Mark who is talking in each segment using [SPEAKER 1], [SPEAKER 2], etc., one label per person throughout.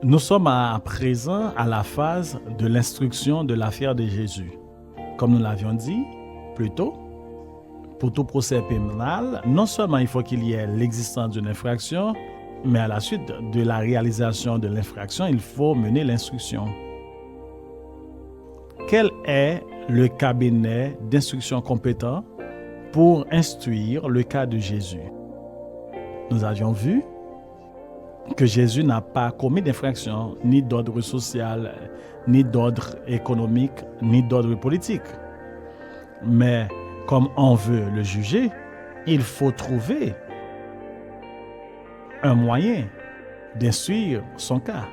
[SPEAKER 1] Nous sommes à présent à la phase de l'instruction de l'affaire de Jésus. Comme nous l'avions dit plus tôt, pour tout procès pénal, non seulement il faut qu'il y ait l'existence d'une infraction, mais à la suite de la réalisation de l'infraction, il faut mener l'instruction. Quel est le cabinet d'instruction compétent pour instruire le cas de Jésus? Nous avions vu que Jésus n'a pas commis d'infraction ni d'ordre social, ni d'ordre économique, ni d'ordre politique. Mais comme on veut le juger, il faut trouver un moyen d'instruire son cas.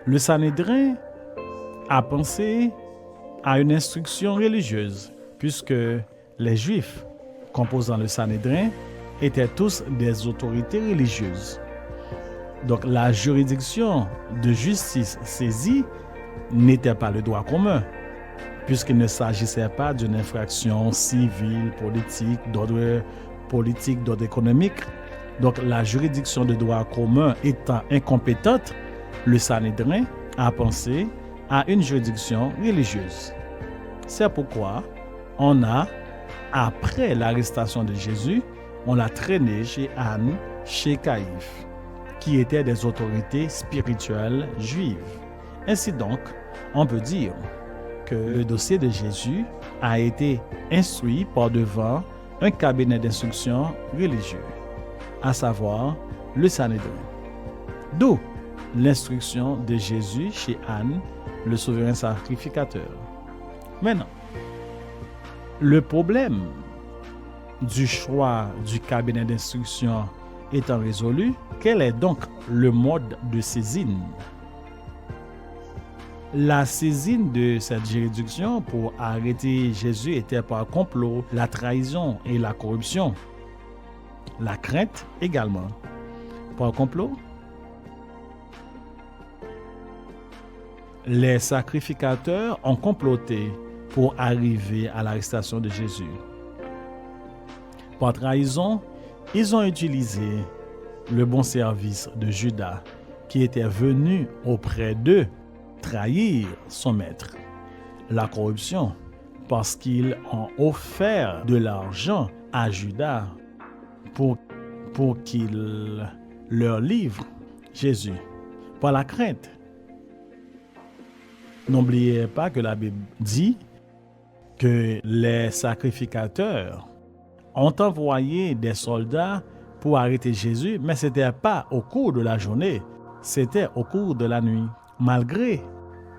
[SPEAKER 1] Le Sanhédrin a pensé à une instruction religieuse, puisque les Juifs composant le Sanhédrin étaient tous des autorités religieuses. Donc la juridiction de justice saisie n'était pas le droit commun, puisqu'il ne s'agissait pas d'une infraction civile, politique, d'ordre économique. Donc la juridiction de droit commun étant incompétente, le Sanhédrin a pensé à une juridiction religieuse. C'est pourquoi après l'arrestation de Jésus, on l'a traîné chez Anne, chez Caïphe, qui étaient des autorités spirituelles juives. Ainsi donc, on peut dire que le dossier de Jésus a été instruit par devant un cabinet d'instruction religieux, à savoir le Sanhédrin. D'où l'instruction de Jésus chez Anne, le souverain sacrificateur. Maintenant, le problème du choix du cabinet d'instruction étant résolu, quel est donc le mode de saisine? La saisine de cette juridiction pour arrêter Jésus était par complot, la trahison et la corruption. La crainte également. Par complot, les sacrificateurs ont comploté pour arriver à l'arrestation de Jésus. Par trahison, ils ont utilisé le bon service de Judas, qui était venu auprès d'eux trahir son maître. La corruption, parce qu'ils ont offert de l'argent à Judas pour qu'il leur livre Jésus. Par la crainte. N'oubliez pas que la Bible dit que les sacrificateurs ont envoyé des soldats pour arrêter Jésus, mais ce n'était pas au cours de la journée, c'était au cours de la nuit. Malgré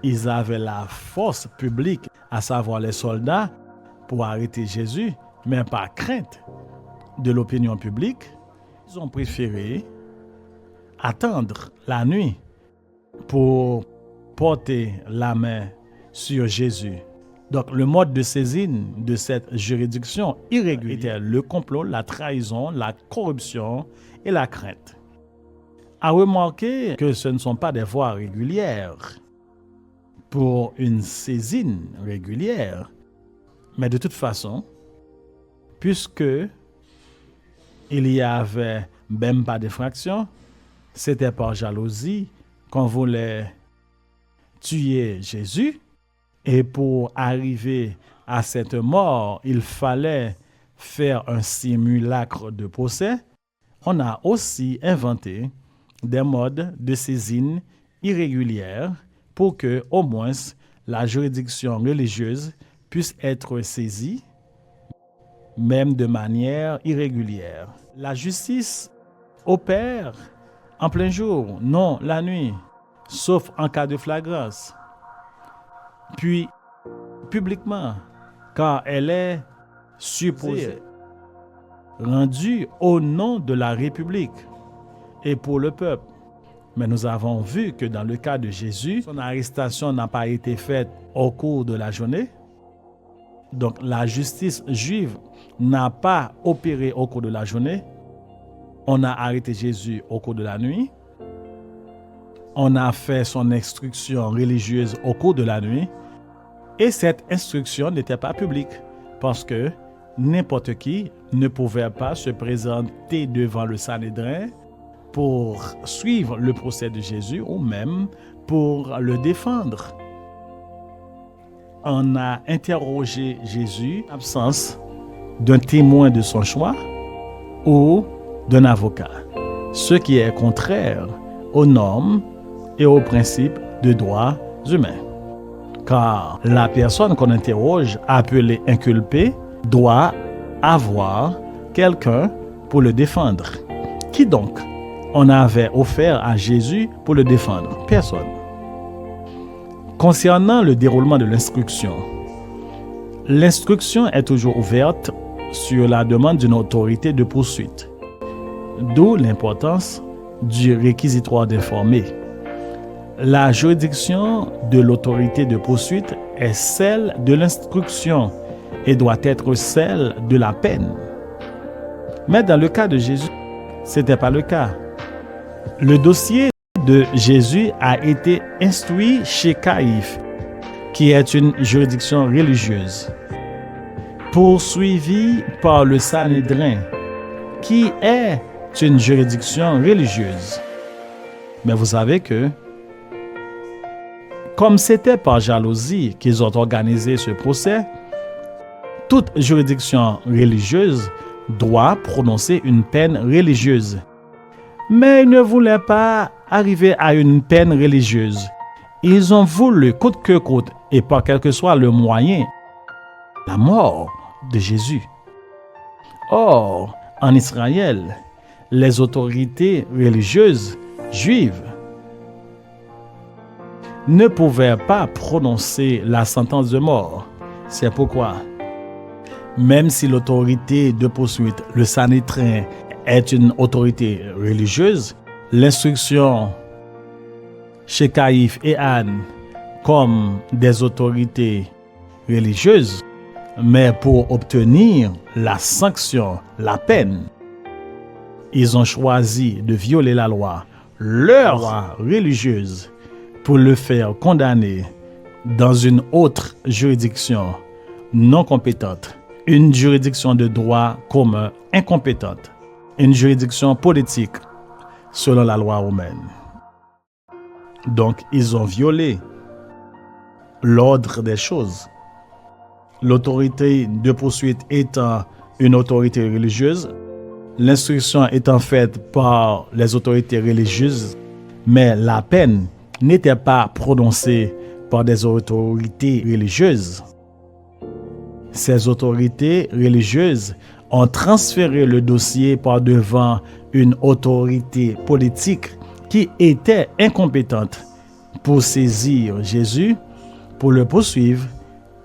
[SPEAKER 1] ils avaient la force publique, à savoir les soldats, pour arrêter Jésus, mais par crainte de l'opinion publique, ils ont préféré attendre la nuit pour porter la main sur Jésus. Donc, le mode de saisine de cette juridiction irrégulière était le complot, la trahison, la corruption et la crainte. À remarquer que ce ne sont pas des voies régulières pour une saisine régulière, mais de toute façon, puisque il y avait même pas d'effraction, c'était par jalousie qu'on voulait tuer Jésus. Et pour arriver à cette mort, il fallait faire un simulacre de procès. On a aussi inventé des modes de saisine irrégulières pour que, au moins, la juridiction religieuse puisse être saisie, même de manière irrégulière. La justice opère en plein jour, non la nuit, sauf en cas de flagrance. Puis, publiquement, car elle est supposée rendue au nom de la République et pour le peuple. Mais nous avons vu que dans le cas de Jésus, son arrestation n'a pas été faite au cours de la journée. Donc, la justice juive n'a pas opéré au cours de la journée. On a arrêté Jésus au cours de la nuit. On a fait son instruction religieuse au cours de la nuit. Et cette instruction n'était pas publique parce que n'importe qui ne pouvait pas se présenter devant le Sanhédrin pour suivre le procès de Jésus ou même pour le défendre. On a interrogé Jésus en l'absence d'un témoin de son choix ou d'un avocat, ce qui est contraire aux normes et aux principes de droits humains. Car la personne qu'on interroge, appelée inculpée, doit avoir quelqu'un pour le défendre. Qui donc on avait offert à Jésus pour le défendre? Personne. Concernant le déroulement de l'instruction est toujours ouverte sur la demande d'une autorité de poursuite, d'où l'importance du réquisitoire d'informer. La juridiction de l'autorité de poursuite est celle de l'instruction et doit être celle de la peine. Mais dans le cas de Jésus, ce n'était pas le cas. Le dossier de Jésus a été instruit chez Caïphe, qui est une juridiction religieuse, poursuivi par le Sanhédrin, qui est une juridiction religieuse. Mais vous savez que, comme c'était par jalousie qu'ils ont organisé ce procès, toute juridiction religieuse doit prononcer une peine religieuse. Mais ils ne voulaient pas arriver à une peine religieuse. Ils ont voulu, coûte que coûte, et par quel que soit le moyen, la mort de Jésus. Or, en Israël, les autorités religieuses juives ne pouvaient pas prononcer la sentence de mort. C'est pourquoi, même si l'autorité de poursuite, le Sanhédrin, est une autorité religieuse, l'instruction chez Caïphe et Anne comme des autorités religieuses, mais pour obtenir la sanction, la peine, ils ont choisi de violer la loi, leur loi religieuse, pour le faire condamner dans une autre juridiction non compétente, une juridiction de droit commun incompétente, une juridiction politique selon la loi romaine. Donc, ils ont violé l'ordre des choses. L'autorité de poursuite étant une autorité religieuse, l'instruction étant faite par les autorités religieuses, mais la peine n'était pas prononcée par des autorités religieuses. Ces autorités religieuses ont transféré le dossier par devant une autorité politique qui était incompétente pour saisir Jésus, pour le poursuivre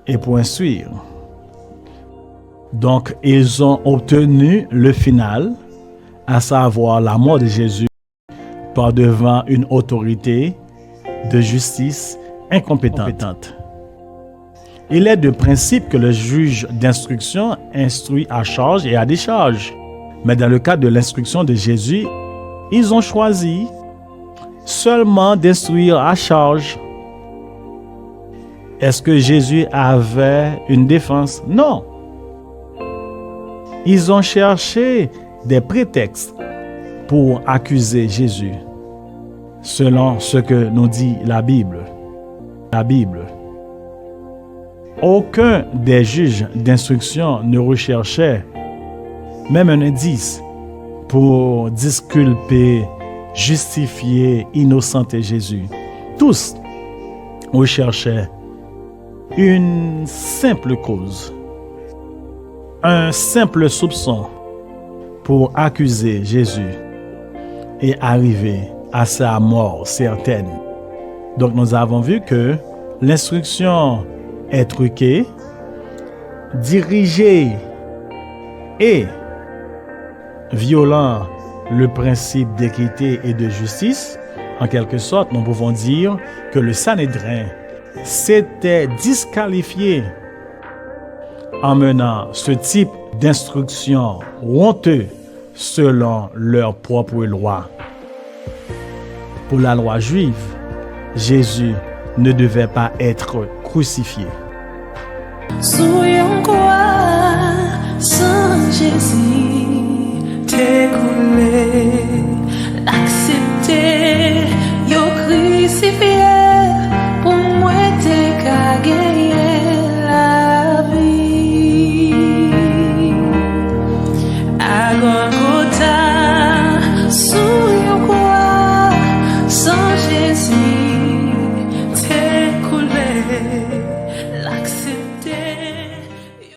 [SPEAKER 1] et pour instruire. Donc, ils ont obtenu le final, à savoir la mort de Jésus, par devant une autorité de justice incompétente. Il est de principe que le juge d'instruction instruit à charge et à décharge. Mais dans le cas de l'instruction de Jésus, ils ont choisi seulement d'instruire à charge. Est-ce que Jésus avait une défense? Non. Ils ont cherché des prétextes pour accuser Jésus, selon ce que nous dit la Bible. Aucun des juges d'instruction ne recherchait même un indice pour disculper, justifier, innocenter Jésus. Tous recherchaient une simple cause, un simple soupçon pour accuser Jésus et arriver à sa mort certaine. Donc nous avons vu que l'instruction est truquée, dirigée et violant le principe d'équité et de justice. En quelque sorte, nous pouvons dire que le Sanhédrin s'était disqualifié en menant ce type d'instruction honteuse selon leur propre loi. Pour la loi juive, Jésus ne devait pas être crucifié.
[SPEAKER 2] Soyons quoi sans Jésus?